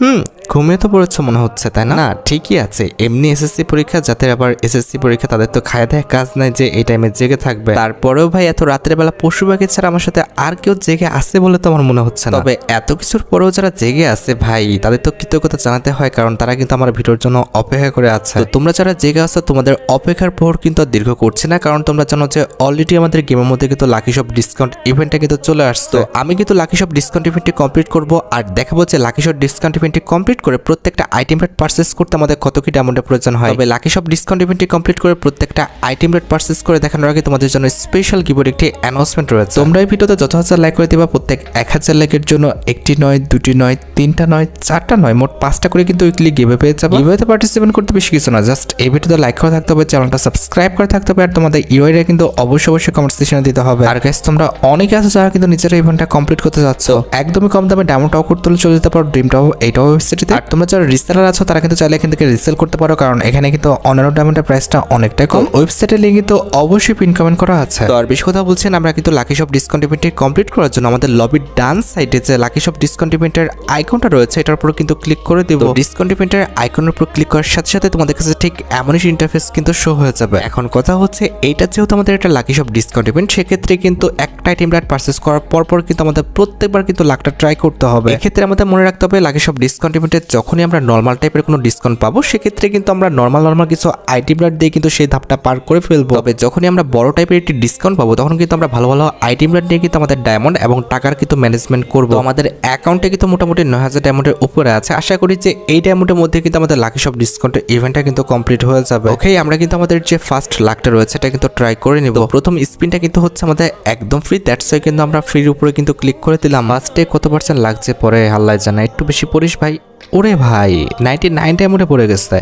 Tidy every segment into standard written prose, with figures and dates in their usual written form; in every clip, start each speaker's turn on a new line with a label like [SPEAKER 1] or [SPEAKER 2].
[SPEAKER 1] হুম, ঘুমিয়ে তো পড়েছো মনে হচ্ছে, তাই না? না, ঠিকই আছে। এমনি এসএসসি পরীক্ষা, যাদের আবার এসএসসি পরীক্ষা তাদের তো খায় দেয় কাজ নাই যে এই টাইমে জেগে থাকবে। তারপরেও ভাই এত রাতের বেলা পশু পাখি ছাড়া আমার সাথে আর কেউ জেগে আছে বলে তো আমার মনে হচ্ছে না। তবে এত কিছুর পরেও যারা জেগে আছে ভাই, তাদের তো কৃতজ্ঞতা জানাতে হয়, কারণ তারা কিন্তু আমার ভিডিওর জন্য অপেক্ষা করে আছে। তো তোমরা যারা জেগে আছো, তোমাদের অপেক্ষার প্রহর কিন্তু আর দীর্ঘ করছে না, কারণ তোমরা জানো যে অলরেডি আমাদের গেমের মধ্যে কিন্তু লাকি শপ ডিসকাউন্ট ইভেন্টটা কিন্তু চলে আসছে। তো আমি কিন্তু লাকি শপ ডিসকাউন্ট ইভেন্টটি কমপ্লিট করব, আর দেখাবো যে লাকি শপ ডিসকাউন্ট ইভেন্টটি কমপ্লিট করে প্রত্যেকটা আইটেম রেট পারচেস করতে আমাদের কত কি ডায়মন্ডের প্রয়োজন হয়। তবে লাকি শপ ডিসকাউন্ট ইভেন্টটি কমপ্লিট করে প্রত্যেকটা আইটেম রেট পারচেস করে দেখানোর আগে তোমাদের জন্য স্পেশাল গিভওয়ের একটি অ্যানাউন্সমেন্ট রয়েছে। তোমরা এই ভিডিওতে যত হাজার লাইক করে দিবা, প্রত্যেক 1000 লাইকের জন্য একটি নয়, দুটি নয়, তিনটা নয়, চারটা নয়, মোট 5টা করে কিন্তু উইকলি গিভওয়ে পেয়ে যাবে। গিভওয়েতে পার্টিসিপেট করতে বেশি কিছু না, জাস্ট এই ভিডিওতে লাইক করে থাকতে হবে, চ্যানেলটা সাবস্ক্রাইব করে থাকতে হবে, আর তোমাদের ইউআইডি কিন্তু অবশ্যই কমেন্ট সেকশনে দিতে হবে। আর গাইস, তোমরা অনেকে আছো যারা কিন্তু নিজেরা ইভেন্টটা কমপ্লিট করতে যাচ্ছ, একদমই কম দামে ডায়মন্ড টপ করতে চলে যেতে পারো ড্রিম টপ এইটাও ওয়েবসাইটে। আর তোমরা যারা রিসেলার আছো তারা কিন্তু চাইলে এখান থেকে রিসেল করতে পারো, কারণ এখানে কিন্তু অন্যান্য ডায়মন্ডের প্রাইসটা অনেকটাই কম। ওয়েবসাইটের লিংক কিন্তু অবশ্যই পিন কমেন্ট করা আছে। তো আর বেশি কথা বলছেন, আমরা কিন্তু লাকি শপ ডিসকাউন্ট ইভেন্টটি কমপ্লিট করার জন্য আমাদের লবির ডান সাইডে যে লাকি শপ ডিসকাউন্ট ইভেন্টের আইকনটা রয়েছে এটার উপর কিন্তু ক্লিক করে দিব। ডিসকাউন্ট ইভেন্টের আইকনের উপর ক্লিক করার সাথে সাথে তোমাদের কাছে ঠিক এমনই ইন্টারফেস কিন্তু শো হয়ে যাবে। এখন কথা হচ্ছে, এইটা যেহেতু আমাদের একটা লাকি শপ ডিসকাউন্ট ইভেন্ট, সেক্ষেত্রে কিন্তু একটা আইটেম রাইট পারচেস করার পর কিন্তু আমাদের প্রত্যেকবার কিন্তু লাখটা ট্রাই করতে হবে। এক্ষেত্রে আমাদের মনে রাখতে হবে, লাকি শপ ডিসকাউন্ট ইভেন্টে যখনই আমরা নর্মাল টাইপের কোনো ডিসকাউন্ট পাবো, সেক্ষেত্রে কিন্তু আমরা নর্মাল কিছু আইটেম রাইট দিয়ে কিন্তু সেই ধাপটা পার করে ফেলবো। তবে যখনই আমরা বড় টাইপের একটি ডিসকাউন্ট পাবো, তখন কিন্তু আমরা ভালো আইটেম রাইট দিয়ে কিন্তু আমাদের ডায়মন্ড এবং টাকার কিন্তু ম্যানেজমেন্ট করবো। আমাদের অ্যাকাউন্টে কিন্তু মোটামুটি 9000 ডায়মন্ডের উপরে আছে। আশা করি যে এই ডায়মন্ডের মধ্যে কিন্তু আমাদের লাকি শপ ডিসকাউন্টের ইভেন্টটা কিন্তু কমপ্লিট হয়ে যাবে। ওকে, আমরা কিন্তু আমাদের যে ফার্স্ট লাখটা রয়েছে এটা কিন্তু ট্রাই করে নিব। প্রথম স্পিনটা কিন্তু হচ্ছে আমাদের একদম ফ্রি, দ্যাটস ওয়াই কিন্তু আমরা ফ্রির উপরে কিন্তু ক্লিক করে দিলাম। ফার্স্টে কত পার্সেন্ট লাগছে পরে আল্লাহ জানে, একটু বেশি পড়িস ভাই। ওরে ভাই, 99 ডায়মন্ডে পড়ে গেছে,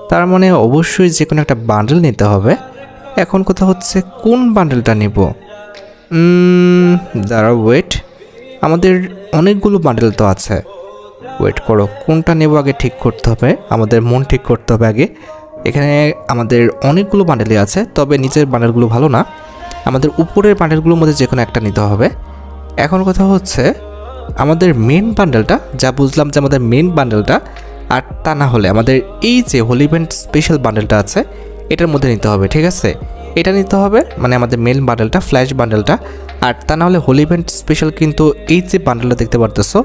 [SPEAKER 1] তার মানে অবশ্যই যে কোনো একটা বান্ডেল নিতে হবে। এখন কথা হচ্ছে কোন বান্ডেলটা নিব। দাঁড়াও, ওয়েট, আমাদের অনেকগুলো বান্ডেল তো আছে, ওয়েট করো, কোনটা নেব আগে ঠিক করতে হবে, আমাদের মন ঠিক করতে হবে আগে। এখানে আমাদের অনেকগুলো বান্ডেলই আছে, তবে নিচের বান্ডেলগুলো ভালো না, আমাদের উপরের বান্ডেলগুলোর মধ্যে যে কোনো একটা নিতে হবে। এখন কথা হচ্ছে আমাদের মেন বান্ডেলটা, যা বুঝলাম যে আমাদের মেন বান্ডেলটা, আর তা না হলে আমাদের এই যে হোলি ইভেন্ট স্পেশাল বান্ডেলটা আছে এটার মধ্যে নিতে হবে, ঠিক আছে? এটা নিতে হবে, মানে আমাদের মেন বান্ডেলটা, ফ্ল্যাশ বান্ডেলটা। আর তা না হলে হোলি ইভেন্ট স্পেশাল কিন্তু এই যে বান্ডেলটা দেখতে পারতেছো,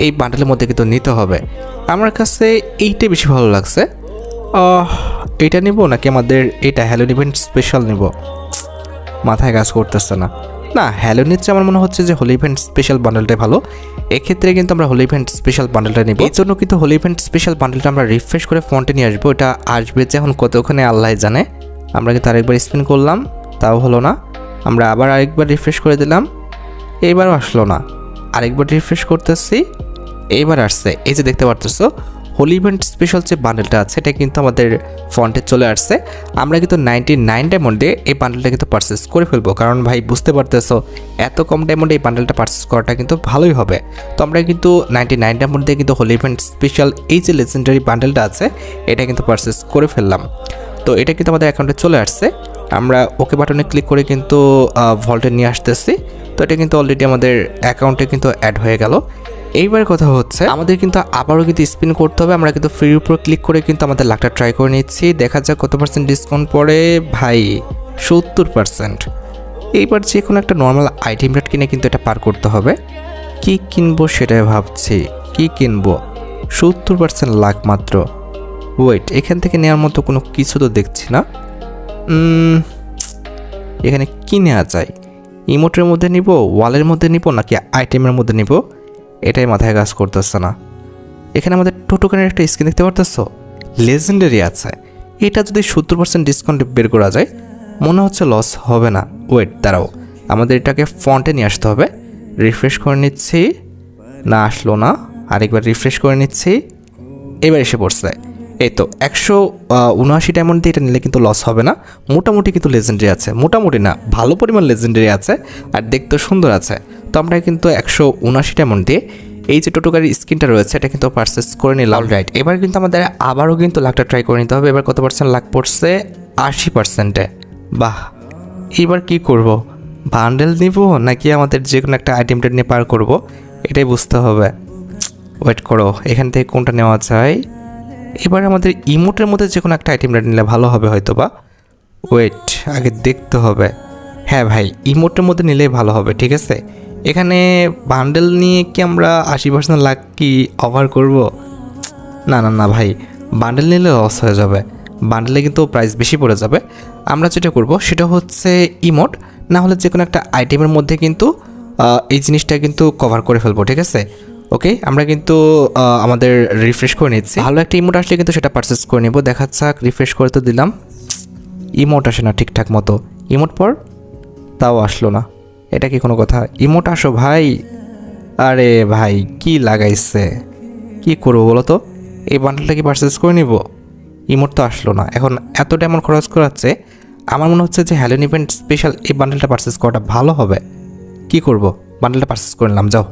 [SPEAKER 1] এই বান্ডেলের মধ্যে কিন্তু নিতে হবে। আমার কাছে এইটাই বেশি ভালো লাগছে। এটা নিব নাকি আমাদের এটা হ্যালোন ইভেন্ট স্পেশাল নিব, মাথায় কাজ করতেছে না। না, হ্যালো নিচ্ছে, আমার মনে হচ্ছে যে হোলি ইভেন্ট স্পেশাল বান্ডেলটাই ভালো। এক্ষেত্রে কিন্তু আমরা হোলি ইভেন্ট স্পেশাল বান্ডেলটা নিব। এই জন্য কিন্তু হোলি ইভেন্ট স্পেশাল বান্ডেলটা আমরা রিফ্রেশ করে ফন্টে নিয়ে আসবো। এটা আসবে যে এখন কতক্ষণে আল্লাহ জানে। আমরা কিন্তু আরেকবার স্পিন করলাম, তাও হলো না। আমরা আবার আরেকবার রিফ্রেশ করে দিলাম, এইবারও আসলো না। আরেকবার রিফ্রেশ করতেছি, এইবার আসছে। এই যে দেখতে পারতেছো হোলি ইভেন্ট স্পেশাল যে বান্ডেলটা আছে এটা কিন্তু আমাদের ফন্টে চলে আসছে। আমরা কিন্তু 99 ডায়মন্ডে এই বান্ডেলটা কিন্তু পারচেস করে ফেলবো, কারণ ভাই বুঝতে পারতেছো এত কম ডায়মন্ডে এই বান্ডেলটা পারচেস করাটা কিন্তু ভালোই হবে। তো আমরা কিন্তু 99 ডায়মন্ড দিয়ে কিন্তু হোলি ইভেন্ট স্পেশাল এই যে লেজেন্ডারি বান্ডেলটা আছে এটা কিন্তু পারচেস করে ফেললাম। তো এটা কিন্তু আমাদের অ্যাকাউন্টে চলে আসছে। আমরা ওকে বাটনে ক্লিক করে কিন্তু ভল্টে নিয়ে আসতেছি। তো এটা কিন্তু অলরেডি আমাদের অ্যাকাউন্টে কিন্তু অ্যাড হয়ে গেল। এইবার কথা হচ্ছে আমাদের কিন্তু আবারও কিন্তু স্পিন করতে হবে। আমরা কিন্তু ফ্রির উপর ক্লিক করে কিন্তু আমাদের লাখটা ট্রাই করে নিচ্ছি, দেখা যাক কত পার্সেন্ট ডিসকাউন্ট পড়ে। ভাই 70%। এইবার যে কোনো একটা নর্মাল আইটেম রেট কিনে কিন্তু এটা পার করতে হবে। কি কিনবো সেটাই ভাবছি, কি কিনবো। 70% লাখ মাত্র। ওয়েট, এখান থেকে নেওয়ার মতো কোনো কিছু তো দেখছি না। এখানে কি নেওয়া যায়? ইমোটের মধ্যে নিব, ওয়ালের মধ্যে নিব, নাকি আইটেমের মধ্যে নিব, এটাই মাথায় কাজ করতেছে না। এখানে আমাদের টোটোকানের একটা স্কিন দেখতে পারতেছো, লেজেন্ডারি আছে। এটা যদি 70% ডিসকাউন্ট বের করা যায় মনে হচ্ছে লস হবে না। ওয়েট, দাঁড়াও, আমাদের এটাকে ফন্টে নিয়ে আসতে হবে। রিফ্রেশ করে নিচ্ছি, না আসলো না। আরেকবার রিফ্রেশ করে নিচ্ছি, এবার এসে পড়ছে। এই তো 179 ডায়মন্ড দিয়ে এটা নিলে কিন্তু লস হবে না। মোটামুটি কিন্তু লেজেন্ডারি আছে, মোটামুটি না ভালো পরিমাণ লেজেন্ডারি আছে, আর দেখতে সুন্দর আছে। তো আমরা কিন্তু 179 ডায়মন্ড দিয়ে এই যে টোটোকারির স্কিনটা রয়েছে এটা কিন্তু পারচেস করে নিলাম। রাইট, এবার কিন্তু আমাদের আবারও কিন্তু লাখটা ট্রাই করে নিতে হবে। এবার কত পার্সেন্ট লাখ পড়ছে? 80%-এ। বাহ, এবার কি করব? বান্ডেল নিব নাকি আমাদের যে কোনো একটা আইটেমটা নিয়ে পার করব, এটাই বুঝতে হবে। ওয়েট করো, এখান থেকে কোনটা নেওয়া যায়। এবার আমাদের ইমোটের মধ্যে যে কোনো একটা আইটেম নিলে ভালো হবে হয়তো বা। ওয়েট, আগে দেখতে হবে। হ্যাঁ ভাই, ইমোটের মধ্যে নিলেই ভালো হবে, ঠিক আছে। এখানে বান্ডেল নিয়ে কি আমরা 80% লাখ কি অফার করব? না না না ভাই, বান্ডেল নিলে লস হয়ে যাবে। বান্ডেলে কিন্তু প্রাইস বেশি পড়ে যাবে। আমরা যেটা করব সেটা হচ্ছে ইমোট, না হলে যে কোনো একটা আইটেমের মধ্যে কিন্তু এই জিনিসটা কিন্তু কভার করে ফেলবো, ঠিক আছে। ওকে, আমরা কিন্তু আমাদের রিফ্রেশ করে নিচ্ছি। ভালো একটা ইমোট আসলে কিন্তু সেটা পারচেস করে নেব। দেখা যাক, রিফ্রেশ করে তো দিলাম, ইমোট আসে না ঠিকঠাক মতো। ইমোট পর, তাও আসলো না। এটা কি কোনো কথা? ইমোট আসো ভাই। আরে ভাই, কি লাগাইছে, কি করবো বলো তো? এই বান্ডেলটা কি পারচেস করে নিব? ইমোট তো আসলো না। এখন এত ডায়মন্ড খরচ করাচ্ছে, আমার মনে হচ্ছে যে হ্যালোন ইভেন্ট স্পেশাল এই বান্ডেলটা পারচেস করাটা ভালো হবে। কি করব, বান্ডেলটা পারচেস করে নিলাম। যাও,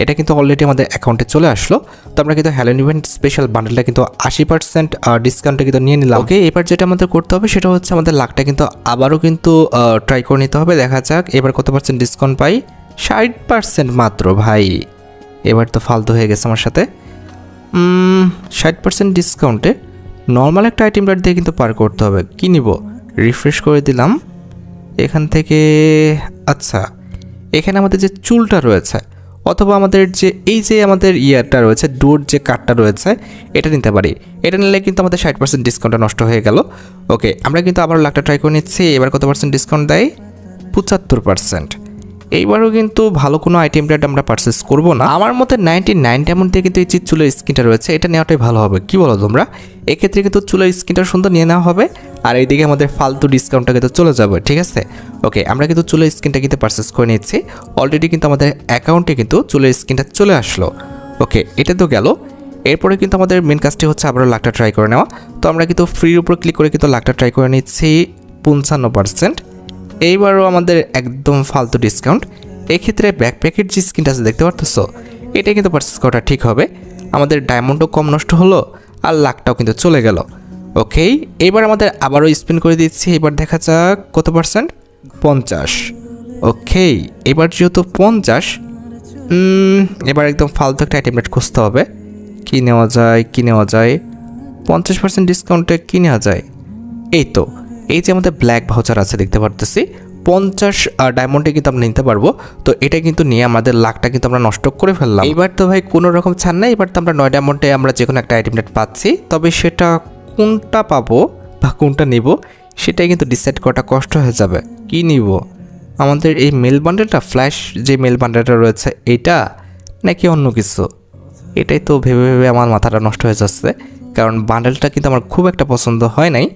[SPEAKER 1] এটা কিন্তু অলরেডি আমাদের অ্যাকাউন্টে চলে আসলো। তো আমরা কিন্তু হ্যালোন ইভেন্ট স্পেশাল বান্ডেলটা কিন্তু 80% ডিসকাউন্টে কিন্তু নিয়ে নিলাম। ওকে, এবার যেটা আমাদের করতে হবে সেটা হচ্ছে আমাদের লাখটা কিন্তু আবারও কিন্তু ট্রাই করে নিতে হবে। দেখা যাক এবার কত পার্সেন্ট ডিসকাউন্ট পাই। 60% মাত্র ভাই, এবার তো ফালতু হয়ে গেছে আমার সাথে। 60% ডিসকাউন্টে নর্মাল একটা আইটেম রেট দিয়ে কিন্তু পার করতে হবে। কী নিব? রিফ্রেশ করে দিলাম এখান থেকে। আচ্ছা, এখানে আমাদের যে চুলটা রয়েছে অথবা আমাদের যে এই যে আমাদের ইয়ারটা রয়েছে, ডোর যে কার্ডটা রয়েছে, এটা নিতে পারি। এটা নিলে কিন্তু আমাদের 60% ডিসকাউন্টটা নষ্ট হয়ে গেল। ওকে, আমরা কিন্তু আবার লাখটা ট্রাই করে নিচ্ছি। এবার কত পার্সেন্ট ডিসকাউন্ট দেয়? 75%। এইবারও কিন্তু ভালো কোনো আইটেম রেট আমরা পারচেস করবো না। আমার মতে 99 ডায়মন্ড দিয়ে কিন্তু এই যে চুলের স্কিনটা রয়েছে এটা নেওয়াটাই ভালো হবে। কি বলো তোমরা? এক্ষেত্রে কিন্তু চুলের স্কিনটা সুন্দর নিয়ে নেওয়া হবে, আর এইদিকে আমাদের ফালতু ডিসকাউন্টটা কিন্তু চলে যাবে, ঠিক আছে। ওকে, আমরা কিন্তু চুলের স্কিনটা কিন্তু পারচেস করে নিচ্ছি। অলরেডি কিন্তু আমাদের অ্যাকাউন্টে কিন্তু চুলের স্কিনটা চলে আসলো। ওকে, এটা তো গেল। এরপরে কিন্তু আমাদের মেন কাজটি হচ্ছে আবারও লাখটা ট্রাই করে নেওয়া। তো আমরা কিন্তু ফ্রির উপর ক্লিক করে কিন্তু লাখটা ট্রাই করে নিচ্ছি 55%। এইবারও আমাদের একদম ফালতু ডিসকাউন্ট। এক্ষেত্রে ব্যাকপ্যাকের যে স্কিনটা আছে দেখতে পারতেছো, এটা কিন্তু পারচেস করাটা ঠিক হবে। আমাদের ডায়মন্ডও কম নষ্ট হলো আর লাখটাও কিন্তু চলে গেল। ওকে, এবার আমাদের আবারও স্পিন করে দিচ্ছি। এবার দেখা যাক কত পার্সেন্ট? 50। ওকে, এবার যেহেতু 50, এবার একদম ফালতু একটা আইটেম রেট খুঁজতে হবে। কী নেওয়া যায়, কী নেওয়া যায়? 50% ডিসকাউন্টে কী নেওয়া যায়? এই তো, এই যে আমাদের ব্ল্যাক ভাউচার আছে দেখতে পারতেছি, 50 ডায়মন্ডে কিন্তু আমরা নিতে পারবো। তো এটা কিন্তু নিয়ে আমাদের লাখটা কিন্তু আমরা নষ্ট করে ফেললাম। এবার তো ভাই কোনো রকম ছাড় নাই। এবার তো আমরা 9 ডায়মন্ডে আমরা যে কোনো একটা আইটেম রেট পাচ্ছি, তবে সেটা কোনটা পাবো বা কোনটা নিব সেটাই কিন্তু ডিসাইড করাটা কষ্ট হয়ে যাবে। কি নিব? আমাদের এই মেল বান্ডেলটা, ফ্ল্যাশ যে মেল বান্ডেলটা রয়েছে এটা, নাকি অন্য কিছু? এটাই তো ভেবে ভেবে আমার মাথাটা নষ্ট হয়ে যাচ্ছে, কারণ বান্ডেলটা কিন্তু আমার খুব একটা পছন্দ হয় নাই।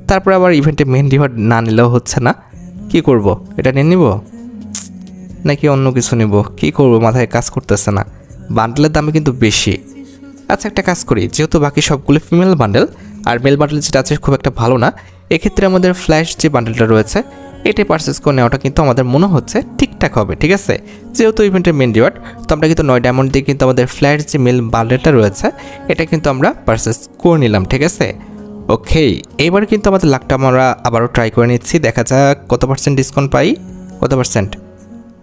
[SPEAKER 1] তারপরে আবার ইভেন্টে মেন রিওয়ার্ড না নিলেও হচ্ছে না। কি করব? এটা নিয়ে নিব নাকি অন্য কিছু নিব? কি করব, মাথায় কাজ করতেছে না। বান্ডেলের দামে কিন্তু বেশি। আচ্ছা, একটা কাজ করি, যেহেতু বাকি সবগুলো ফিমেল বান্ডেল আর মেল বান্ডেল যেটা আছে খুব একটা ভালো না, এক্ষেত্রে আমাদের ফ্ল্যাশ যে বান্ডেলটা রয়েছে এটাই পারচেস করে নেওয়াটা কিন্তু আমাদের মনে হচ্ছে ঠিকঠাক হবে, ঠিক আছে। যেহেতু ইভেন্টের মেন রিওয়ার্ড, তো আমরা কিন্তু 9 ডায়মন্ড দিয়ে কিন্তু আমাদের ফ্ল্যাশ যে মেল বান্ডেলটা রয়েছে এটা কিন্তু আমরা পারচেস করে নিলাম, ঠিক আছে। ওকে, এবার কিন্তু আমাদের লাখটা আমরা আবারও ট্রাই করে নিচ্ছি। দেখা যাক কত পার্সেন্ট ডিসকাউন্ট পাই। কত পার্সেন্ট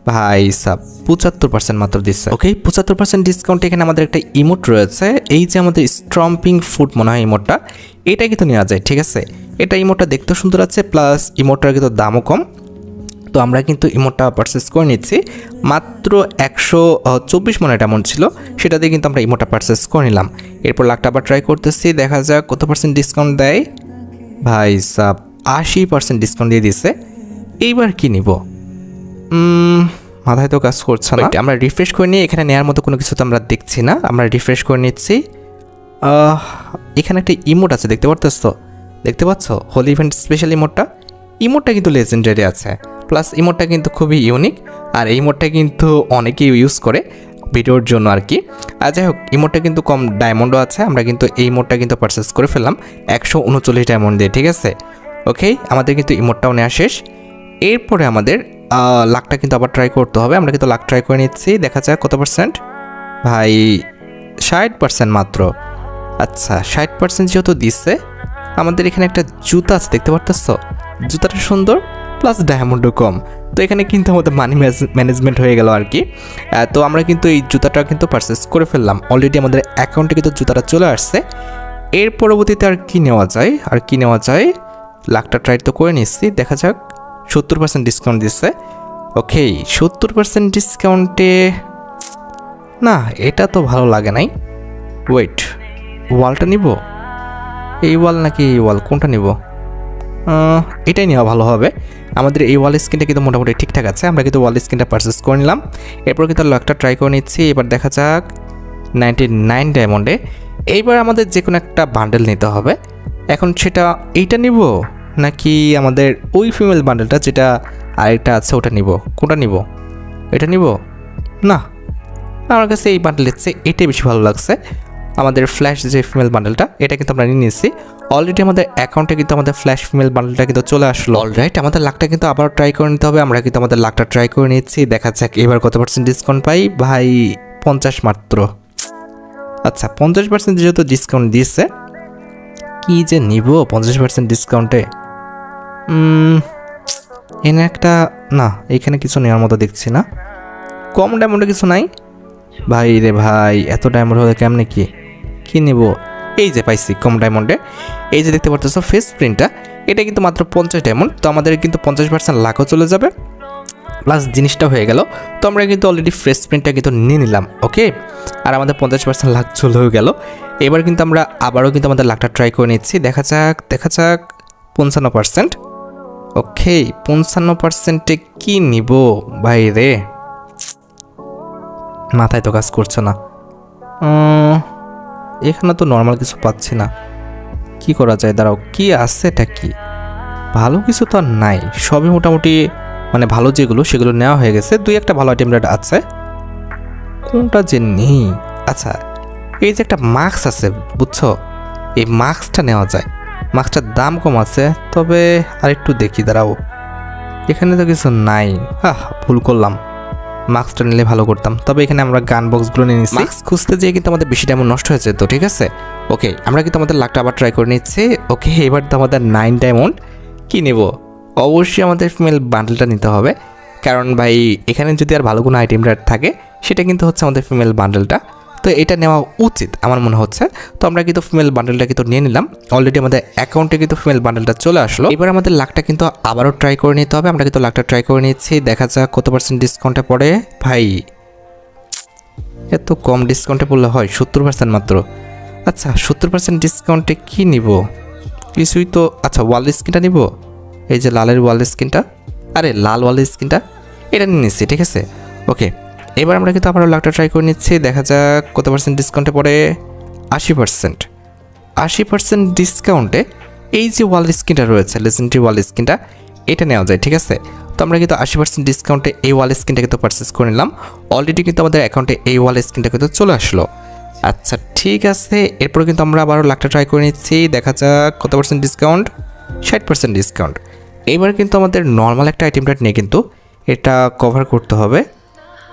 [SPEAKER 1] ভাই সাব? 75% মাত্র দিচ্ছে। ওকে, 75% ডিসকাউন্ট। এখানে আমাদের একটা ইমোট রয়েছে, এই যে আমাদের স্ট্রম্পিং ফুট মনে হয় ইমোটটা, এটা কিন্তু নেওয়া যায়, ঠিক আছে। এটা ইমোটটা দেখতেও সুন্দর আছে, প্লাস ইমোটটার কিন্তু দামও কম। তো আমরা কিন্তু ইমোটটা পারচেস করে নিচ্ছি। মাত্র 124 মনে এমন ছিল, সেটা দিয়ে কিন্তু আমরা ইমোটটা পারচেস করে নিলাম। এরপর লাখটা আবার ট্রাই করতেছি, দেখা যাক কত পার্সেন্ট ডিসকাউন্ট দেয়। ভাই সাব 80% ডিসকাউন্ট দিয়ে দিছে। এইবার কি নিব? মাথায় তো কাজ করছে না। আমরা রিফ্রেশ করে নিয়ে এখানে নেওয়ার মতো কোনো কিছু তো আমরা দেখছি না। আমরা রিফ্রেশ করে নিচ্ছি। এখানে একটা ইমোট আছে দেখতে পারতেছো, দেখতে পাচ্ছ? হোলি ইভেন্ট স্পেশাল ইমোটটা। ইমোটটা কিন্তু লেজেন্ডারি আছে, প্লাস ইমোটটা কিন্তু খুবই ইউনিক, আর এই ইমোটটা কিন্তু অনেকেই ইউজ করে ভিডিওর জন্য আর কি। আর যাই হোক, ইমোটটা কিন্তু কম ডায়মন্ডও আছে। আমরা কিন্তু এই ইমোটটা কিন্তু পারচেস করে ফেললাম 139 ডায়মন্ড দিয়ে, ঠিক আছে। ওকে, আমাদের কিন্তু ইমোটটাও নেওয়া শেষ। এরপরে আমাদের লাখটা কিন্তু আবার ট্রাই করতে হবে। আমরা কিন্তু লাখ ট্রাই করে নিচ্ছি, দেখা যাক কত পার্সেন্ট। ভাই 60% মাত্র। আচ্ছা, 60% যেহেতু দিচ্ছে, আমাদের এখানে একটা জুতা আছে দেখতে পারতেছ, জুতাটা সুন্দর, প্লাস ডায়মন্ডও কম। তো এখানে কিন্তু আমাদের মানি ম্যানেজমেন্ট হয়ে গেল আর কি। তো আমরা কিন্তু এই জুতাটা কিন্তু পারচেস করে ফেললাম, অলরেডি আমাদের অ্যাকাউন্টে কিন্তু জুতাটা চলে আসছে। এর পরবর্তীতে আর কি নেওয়া যায়, লাখটা ট্রাই তো করে নিচ্ছি, দেখা যাক। 70% ডিসকাউন্ট দিচ্ছে। ওকে, 70% ডিসকাউন্টে না, এটা তো ভালো লাগে নাই। ওয়েট, ওয়ালটা নিব, এই ওয়াল নাকি এই ওয়াল, কোনটা নিব? এটাই নেওয়া ভালো হবে। আমাদের এই ওয়াল স্ক্রিনটা কিন্তু মোটামুটি ঠিকঠাক আছে, আমরা কিন্তু ওয়াল স্ক্রিনটা পারচেস করে নিলাম। এরপর কিন্তু লকটা ট্রাই করে নিচ্ছি। এবার দেখা যাক 99 ডায়মন্ডে। এইবার আমাদের যে কোনো একটা বান্ডেল নিতে হবে। এখন সেটা এইটা নিব নাকি আমাদের ওই ফিমেল বান্ডেলটা যেটা আরেকটা আছে ওটা নিব? কোনটা নিব? এটা নিব না, আমার কাছে এই বান্ডেলের চেয়ে এটাই বেশি ভালো লাগছে। আমাদের ফ্ল্যাশ যে ফিমেল বান্ডেলটা, এটা কিন্তু আমরা নিয়ে নিয়েছি। অলরেডি আমাদের অ্যাকাউন্টে কিন্তু আমাদের ফ্ল্যাশ ফিমেল বান্ডেলটা কিন্তু চলে আসলো। অলরাইট, আমাদের লাখটা কিন্তু আবার ট্রাই করে নিতে হবে। আমরা কিন্তু আমাদের লাখটা ট্রাই করে নিচ্ছি, দেখা যাক এবার কত পার্সেন্ট ডিসকাউন্ট পাই। ভাই 50 মাত্র। আচ্ছা, 50% যেহেতু ডিসকাউন্ট দিয়েছে, কি যে নিব 50% ডিসকাউন্টে? এনে একটা, না এখানে কিছু নেওয়ার মতো দেখছি না। কম ডায়মন্ডে কিছু নাই ভাই রে ভাই, এত ডায়মন্ড হলে কেমনে কি নেব? এই যে পাইছি কম ডায়মন্ডে, এই যে দেখতে পারতেছো ফেস প্রিন্টটা, এটা কিন্তু মাত্র 50 ডায়মন্ড। তো আমাদের কিন্তু 50% লাখও চলে যাবে, প্লাস জিনিসটা হয়ে গেল। তো আমরা কিন্তু অলরেডি ফেস প্রিন্টটা কিন্তু নিয়ে নিলাম। ওকে, আর আমাদের 50% লাখ চলেও গেল। এবার কিন্তু আমরা আবারও কিন্তু আমাদের লাখটা ট্রাই করে নিচ্ছি, দেখা যাক 55%। ওকে, 55%-এ কি নিব ভাই রে, মাথায় তো কাজ করছে না। এখানে তো নর্মাল কিছু পাচ্ছি না, কি করা যায়? দাঁড়াও, কি আছে এটা? কি ভালো কিছু তো আর নাই, সবই মোটামুটি মানে ভালো যেগুলো সেগুলো নেওয়া হয়ে গেছে। দুই একটা ভালো আইটেম রেট আছে, কোনটা যে নেই? আচ্ছা, এই যে একটা মাস্ক আছে বুঝছো, এই মাস্কটা নেওয়া যায়। মাস্কটার দাম কম আছে, তবে আরেকটু দেখি, দাঁড়াও, এখানে তো কিছু নাই। ভুল করলাম, মাস্কটা নিলে ভালো করতাম। তবে এখানে আমরা গান বক্সগুলো নিয়ে নিচ্ছি। মাস্ক খুঁজতে যেয়ে কিন্তু আমাদের বেশি ডায়মন্ড নষ্ট হয়েছে, তো ঠিক আছে। ওকে, আমরা কিন্তু আমাদের লাখটা আবার ট্রাই করে নিচ্ছি। ওকে, এবার তো আমাদের 9 ডায়মন্ড। কি নেব? অবশ্যই আমাদের ফিমেল বান্ডেলটা নিতে হবে, কারণ ভাই এখানে যদি আর ভালো কোনো আইটেম রেট থাকে সেটা কিন্তু হচ্ছে আমাদের ফিমেল বান্ডেলটা। তো এটা নেওয়া উচিত আমার মনে হচ্ছে। তো আমরা কিন্তু ফিমেল বান্ডেলটা কিন্তু নিয়ে নিলাম। অলরেডি আমাদের অ্যাকাউন্টে কিন্তু ফিমেল বান্ডেলটা চলে আসলো। এবার আমাদের লাখটা কিন্তু আবারও ট্রাই করে নিতে হবে। আমরা কিন্তু লাখটা ট্রাই করে নিচ্ছি, দেখা যাক কত পার্সেন্ট ডিসকাউন্টে পড়ে। ভাই এত কম ডিসকাউন্টে পড়লে হয়? 70% মাত্র। আচ্ছা, 70% ডিসকাউন্টে কি নিব? কিছুই তো। আচ্ছা, ওয়াল স্ক্রিনটা নিব, এই যে লালের ওয়াল স্ক্রিনটা, আরে লাল ওয়াল স্ক্রিনটা, এটা নিয়ে নিচ্ছি, ঠিক আছে। ওকে, এবার আমরা কিন্তু আবারও লাখটা ট্রাই করে নিচ্ছি, দেখা যাক কত পার্সেন্ট ডিসকাউন্টে পড়ে। 80% ডিসকাউন্টে এই যে ওয়াল স্ক্রিনটা রয়েছে, লেজেন্ডারি ওয়াল স্ক্রিনটা, এটা নেওয়া যায়, ঠিক আছে। তো আমরা কিন্তু 80% ডিসকাউন্টে এই ওয়াল স্ক্রিনটা কিন্তু পারচেস করে নিলাম। অলরেডি কিন্তু আমাদের অ্যাকাউন্টে এই ওয়াল স্ক্রিনটা কিন্তু চলে আসলো। আচ্ছা, ঠিক আছে। এরপরে কিন্তু আমরা আবারও লাখটা ট্রাই করে নিচ্ছি, দেখা যাক কত পার্সেন্ট ডিসকাউন্ট। 60% ডিসকাউন্ট। এইবার কিন্তু আমাদের নর্মাল একটা আইটেম রেট নিয়ে কিন্তু এটা কভার করতে হবে।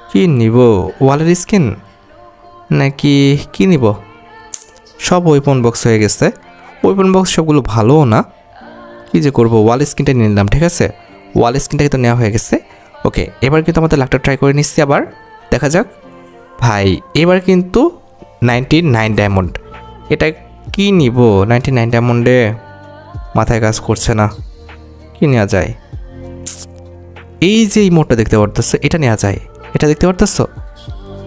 [SPEAKER 1] কি নিব? ওয়ালের স্কিন নাকি কি নিব? সব ওয়েপন বক্স হয়ে গেছে, ওয়েপন বক্স সবগুলো ভালোও না, কি যে করবো? ওয়াল স্কিনটা নিয়ে নিলাম, ঠিক আছে। ওয়াল স্কিনটা কিন্তু নেওয়া হয়ে গেছে। ওকে, এবার কিন্তু আমাদের লাখটা ট্রাই করে নিচ্ছি আবার, দেখা যাক। ভাই এবার কিন্তু 99 ডায়মন্ড। এটা কি নিব? 99 ডায়মন্ডে মাথায় কাজ করছে না, কি নেওয়া যায়? এই যে এই মোডটা দেখতে পারতেছো, এটা নেওয়া যায়। এটা দেখতে পারতেছো,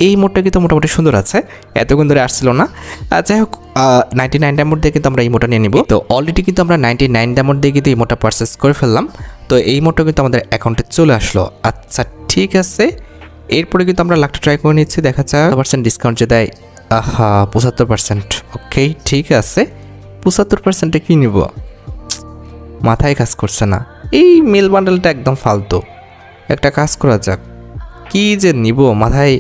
[SPEAKER 1] এই মোডটা কিন্তু মোটামুটি সুন্দর আছে, এতক্ষণ ধরে আসছিল না। যাই হোক, 99 ডায়মন্ড দিয়ে কিন্তু আমরা এই মোডটা নিয়ে নিব। তো অলরেডি কিন্তু আমরা 99 ডায়মন্ড দিয়ে কিন্তু এই মোডটা পারচেস করে ফেললাম। তো এই মোডটা কিন্তু আমাদের অ্যাকাউন্টে চলে আসলো। আচ্ছা, ঠিক আছে। এরপরে কিন্তু আমরা লাখটা ট্রাই করে নিচ্ছি, দেখা যাক % ডিসকাউন্ট যে দেয়। 75%। ওকে, ঠিক আছে। 75%-এ কী নিব? মাথায় কাজ করছে না, এই মেল বান্ডেলটা একদম ফালতু। একটা কাজ করা যাক, কি যে নিব মাথায়,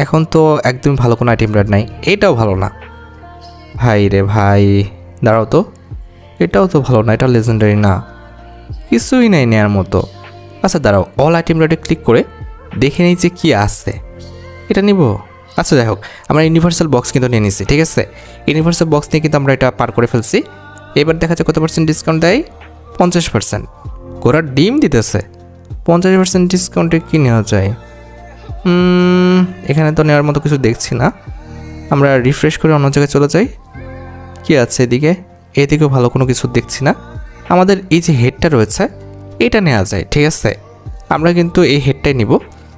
[SPEAKER 1] এখন তো একদম ভালো কোনো আইটেম রেট নাই, এটাও ভালো না। ভাই রে ভাই, দাঁড়াও তো, এটাও তো ভালো না, এটা লেজেন্ডারি না, কিছুই নাই নেওয়ার মতো। আচ্ছা দাঁড়াও, অল আইটেম রেটে ক্লিক করে দেখে নিই যে কী আছে, এটা নিব। আচ্ছা যাই হোক, আমরা ইউনিভার্সাল বক্স কিন্তু নিয়ে নিচ্ছি, ঠিক আছে। ইউনিভার্সাল বক্স নিয়ে কিন্তু আমরা এটা পার করে ফেলছি। এবার দেখা যাচ্ছে কত % ডিসকাউন্ট দেয়? 50%। ঘোড়ার ডিম দিতেছে, 50% ডিসকাউন্টে কি নেওয়া যায়? এখানে তো নেওয়ার মতো কিছু দেখছি না। আমরা রিফ্রেশ করে অন্য জায়গায় চলে যাই। কি আছে এদিকে? এদিকেও ভালো কোনো কিছু দেখছি না। আমাদের এই যে হেডটা রয়েছে এটা নেওয়া যায়, ঠিক আছে। আমরা কিন্তু এই হেডটাই নিব,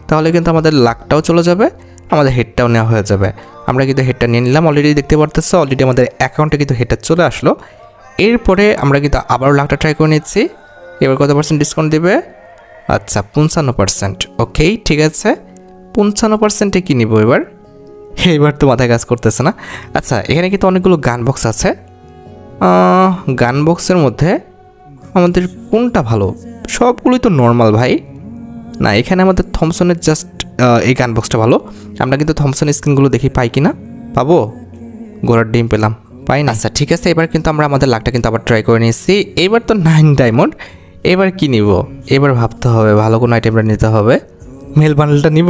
[SPEAKER 1] তাহলে কিন্তু আমাদের লাকটাও চলে যাবে, আমাদের হেডটাও নেওয়া হয়ে যাবে। আমরা কিন্তু হেডটা নিয়ে নিলাম, অলরেডি দেখতে পারতেছো অলরেডি আমাদের অ্যাকাউন্টে কিন্তু হেডটা চলে আসলো। এরপরে আমরা কিন্তু আবারও লাকটা ট্রাই করে নিচ্ছি। এবার কত পার্সেন্ট ডিসকাউন্ট দেবে? আচ্ছা 55%। ওকে ঠিক আছে, 55%-এ কী নিব এবার? এইবার তো মাথায় কাজ করতেছে না। আচ্ছা এখানে কিন্তু অনেকগুলো গান বক্স আছে। গান বক্সের মধ্যে আমাদের কোনটা ভালো? সবগুলোই তো নর্মাল ভাই। না, এখানে আমাদের থমসনের জাস্ট এই গান বক্সটা ভালো। আমরা কিন্তু থমসনের স্ক্রিনগুলো দেখি পাই কি না। পাবো? ঘোড়ার ডিম পেলাম, পাই না। আচ্ছা ঠিক আছে, এবার কিন্তু আমরা আমাদের লাকটা কিন্তু আবার ট্রাই করে নিয়েছি। এবার তো 9 ডায়মন্ড। এবার কি নিব? এবার ভাবতে হবে, ভালো কোনো আইটেমটা নিতে হবে। মেল বান্ডেলটা নিব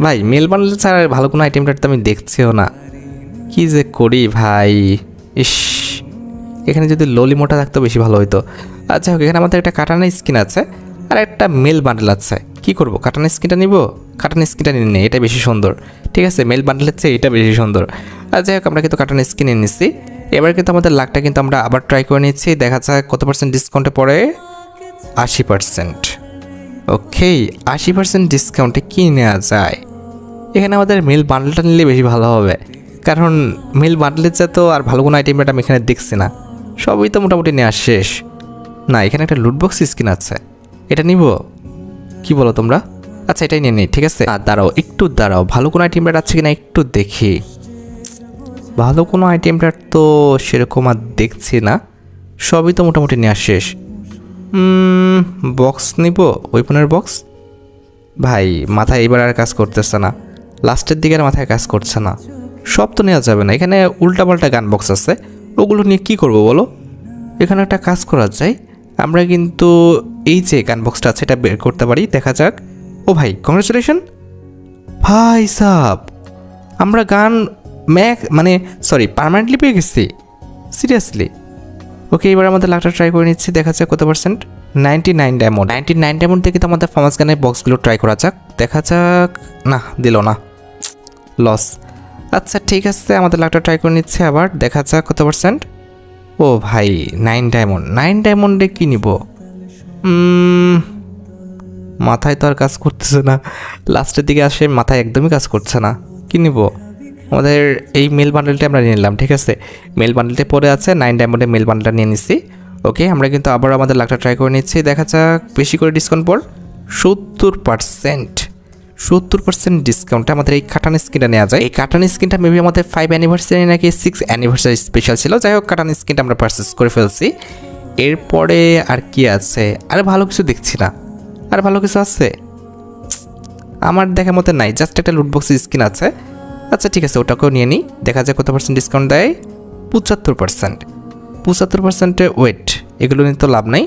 [SPEAKER 1] ভাই। মেল বান্ডেল ছাড়া ভালো কোনো আইটেমটা তো আমি দেখছিও না। কি যে করি ভাই। ইস, এখানে যদি ললিমোটা থাকতো বেশি ভালো হইতো। আচ্ছা হোক, এখানে আমাদের একটা কাটানা স্কিন আছে আর একটা মেল বান্ডেল আছে। কি করব? কাটানা স্কিনটা নিব? কাটানা স্কিনটা নিয়ে নে, এটা বেশি সুন্দর। ঠিক আছে, মেল বান্ডেলের চেয়ে এটা বেশি সুন্দর। আর যাই হোক, আমরা কিন্তু কাটানা স্কিন নিয়ে নিচ্ছি। এবার কিন্তু আমাদের লাকটা কিন্তু আমরা আবার ট্রাই করে নিচ্ছি। দেখা যাক কত পার্সেন্ট ডিসকাউন্টে পড়ে। 80%। ওকে, 80% ডিসকাউন্টে কী নেওয়া যায়? এখানে আমাদের মেল বান্ডেলটা নিলে বেশি ভালো হবে, কারণ মেল বান্ডেলের চেয়ে তো আর ভালো কোনো আইটেমটা আমি এখানে দেখছি না। সবই তো মোটামুটি নেওয়া শেষ। না, এখানে একটা লুটবক্স স্কিন আছে, এটা নিব। কি বলো তোমরা? আচ্ছা এটাই নিয়ে নিই, ঠিক আছে। দাঁড়াও একটু দাঁড়াও, ভালো কোনো আইটেমটা আছে কিনা একটু দেখি। ভালো কোনো আইটেমটার তো সেরকম আর দেখছি না, সবই তো মোটামুটি নেওয়া শেষ। বক্স নিব, ওয়েপনের বক্স। ভাই মাথায় এবার আর কাজ করতেছে না, লাস্টের দিকে আর মাথায় কাজ করছে না। সব তো নেওয়া যাবে না, এখানে উল্টাপাল্টা গান বক্স আছে, ওগুলো নিয়ে কি করব বলো? এখানে একটা কাজ করা যায়, আমরা কিন্তু এই যে গান বক্সটা আছে এটা বের করতে পারি। দেখা যাক। ও ভাই কংগ্রেচুলেশন ভাই সাব, আমরা গান পার্মানেন্টলি পেয়ে গেছি। সিরিয়াসলি? ওকে, এবার আমাদের লাকটা ট্রাই করে নিচ্ছি। দেখা যাক কত পার্সেন্ট। 99 ডায়মন্ড। 99 ডায়মন্ড থেকে তো আমাদের ফার্মাস গানের বক্সগুলো ট্রাই করা যাক। দেখা যাক। না, দিল না, লস। আচ্ছা ঠিক আছে, আমাদের লাকটা ট্রাই করে নিচ্ছে আবার। দেখা যাক কত পার্সেন্ট। ও ভাই 9 ডায়মন্ড। 9 ডায়মন্ডে কী নিব? মাথায় তো আর কাজ করতেছে না, লাস্টের দিকে আসে মাথায় একদমই কাজ করছে না। কী নিব? আমাদের এই মেল বান্ডেলটা আমরা নিয়ে নিলাম, ঠিক আছে। মেল বান্ডেলটা পরে আছে, 9 ডায়মন্ডে মেল বান্ডেলটা নিয়ে নিচ্ছি। ওকে, আমরা কিন্তু আবার আমাদের লাকটা ট্রাই করে নিচ্ছি। দেখা যাক বেশি করে ডিসকাউন্ট পর 70%। 70% ডিসকাউন্টে আমাদের এই কাটান স্কিনটা নেওয়া যায়। এই কাটান স্কিনটা মেবি আমাদের 5 অ্যানিভার্সারি নাকি 6 অ্যানিভার্সারি স্পেশাল ছিল। যাই হোক, কাটান স্কিনটা আমরা পারচেস করে ফেলছি। এরপরে আর কি আছে? আর ভালো কিছু দেখছি না। আর ভালো কিছু আছে আমার দেখার মতো নাই, জাস্ট একটা লুটবক্স স্কিন আছে। আচ্ছা ঠিক আছে, ওটাকেও নিয়ে নিই। দেখা যায় কত পার্সেন্ট ডিসকাউন্ট দেয়। 75%। 75%-এ ওয়েট, এগুলো নিয়ে তো লাভ নাই।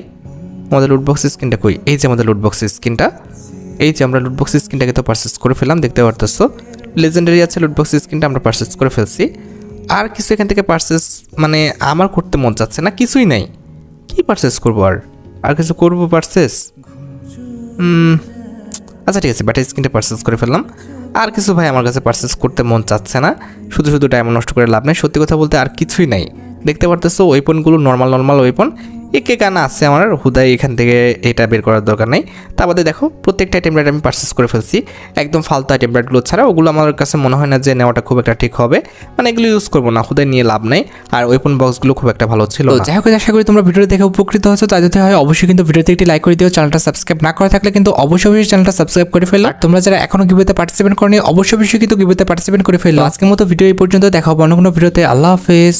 [SPEAKER 1] আমাদের লুটবক্স স্কিনটা কই? এই যে আমাদের লুটবক্স স্কিনটা, এই যে আমরা লুটবক্স স্কিনটাকে তো পারচেস করে ফেললাম, দেখতে পারতেছো লেজেন্ডারি আছে লুটবক্স স্কিনটা আমরা পারচেস করে ফেলছি। আর কিছু এখান থেকে পারচেস আমার করতে মন যাচ্ছে না, কিছুই নাই। কি পারচেস করবো? আর কিছু করবো পারচেস? আচ্ছা ঠিক আছে, ব্যাটারি স্কিনটা পারচেস করে ফেললাম। আর কিছু ভাই আমার কাছে পারচেস করতে মন চাচ্ছে না, শুধু শুধু ডায়মন্ড নষ্ট করে লাভ নেই। সত্যি কথা বলতে আর কিছুই নাই। দেখতে পারতেছো ওয়েপনগুলো নর্মাল ওয়েপন। একে গানা আছে আমার হুদাই, এখান থেকে এটা বের করার দরকার নেই। তা বাদে দেখো প্রত্যেকটা আইটেম রাইট আমি পারচেস করে ফেলছি, একদম ফালতু আইটেম রাইটগুলো ছাড়া। ওগুলো আমার কাছে মনে হয় না যে নেওয়াটা খুব একটা ঠিক হবে, এগুলো ইউজ করবো না, হুদাই নিয়ে লাভ নেই। আর ওয়েপন বক্সগুলো খুব একটা ভালো ছিল না।
[SPEAKER 2] যাই হোক, আশা করি তোমরা ভিডিও দেখে উপকৃত হয়েছো। তাই যদি হয় অবশ্যই কিন্তু ভিডিওতে একটি লাইক করে দিও। চ্যানেলটা সাবস্ক্রাইব না করা থাকলে কিন্তু অবশ্যই চ্যানেলটা সাবস্ক্রাইব করে ফেলো। আর তোমরা যারা এখনো গিভওয়েতে পার্টিসিপেট করনি অবশ্যই কিন্তু গিভওয়েতে পার্টিসিপেট করে ফেলো। আজকের মতো ভিডিও এই পর্যন্ত, দেখা হবে অন্য কোনো ভিডিওতে। আল্লাহ হাফেজ।